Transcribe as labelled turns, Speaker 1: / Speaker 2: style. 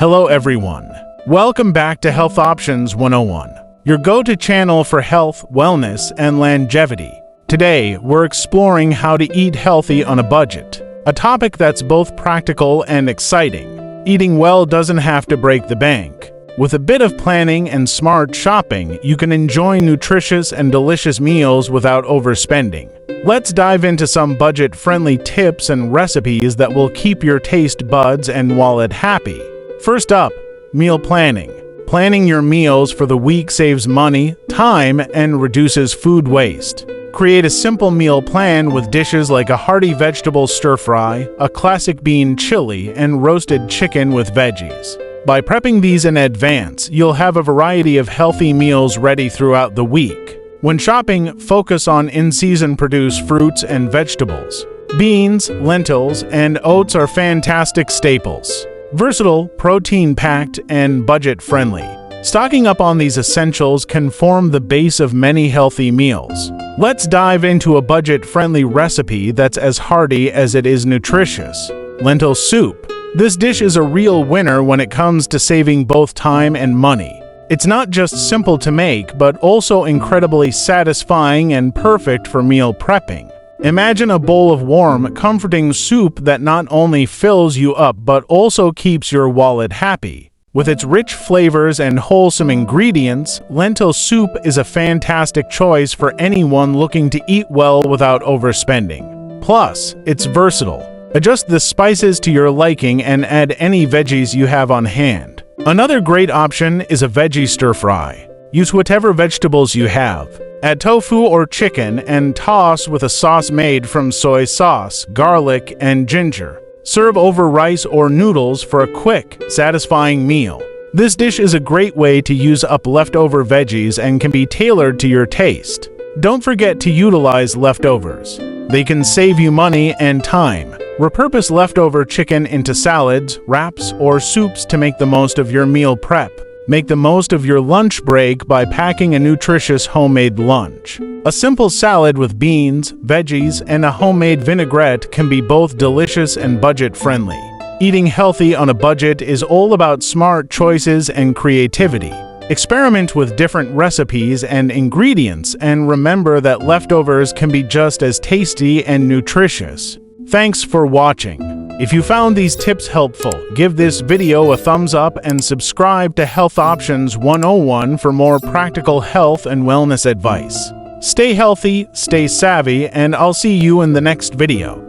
Speaker 1: Hello everyone. Welcome back to Health Options 101, your go-to channel for health, wellness, and longevity. Today, we're exploring how to eat healthy on a budget, a topic that's both practical and exciting. Eating well doesn't have to break the bank. With a bit of planning and smart shopping, you can enjoy nutritious and delicious meals without overspending. Let's dive into some budget-friendly tips and recipes that will keep your taste buds and wallet happy. First up, meal planning. Planning your meals for the week saves money, time, and reduces food waste. Create a simple meal plan with dishes like a hearty vegetable stir-fry, a classic bean chili, and roasted chicken with veggies. By prepping these in advance, you'll have a variety of healthy meals ready throughout the week. When shopping, focus on in-season produced fruits and vegetables. Beans, lentils, and oats are fantastic staples. Versatile, protein-packed, and budget-friendly. Stocking up on these essentials can form the base of many healthy meals. Let's dive into a budget-friendly recipe that's as hearty as it is nutritious. Lentil soup. This dish is a real winner when it comes to saving both time and money. It's not just simple to make, but also incredibly satisfying and perfect for meal prepping. Imagine a bowl of warm, comforting soup that not only fills you up but also keeps your wallet happy. With its rich flavors and wholesome ingredients, lentil soup is a fantastic choice for anyone looking to eat well without overspending. Plus, it's versatile. Adjust the spices to your liking and add any veggies you have on hand. Another great option is a veggie stir-fry. Use whatever vegetables you have. Add tofu or chicken and toss with a sauce made from soy sauce, garlic, and ginger. Serve over rice or noodles for a quick, satisfying meal. This dish is a great way to use up leftover veggies and can be tailored to your taste. Don't forget to utilize leftovers. They can save you money and time. Repurpose leftover chicken into salads, wraps, or soups to make the most of your meal prep. Make the most of your lunch break by packing a nutritious homemade lunch. A simple salad with beans, veggies, and a homemade vinaigrette can be both delicious and budget-friendly. Eating healthy on a budget is all about smart choices and creativity. Experiment with different recipes and ingredients, and remember that leftovers can be just as tasty and nutritious. Thanks for watching. If you found these tips helpful, give this video a thumbs up and subscribe to Health Options 101 for more practical health and wellness advice. Stay healthy, stay savvy, and I'll see you in the next video.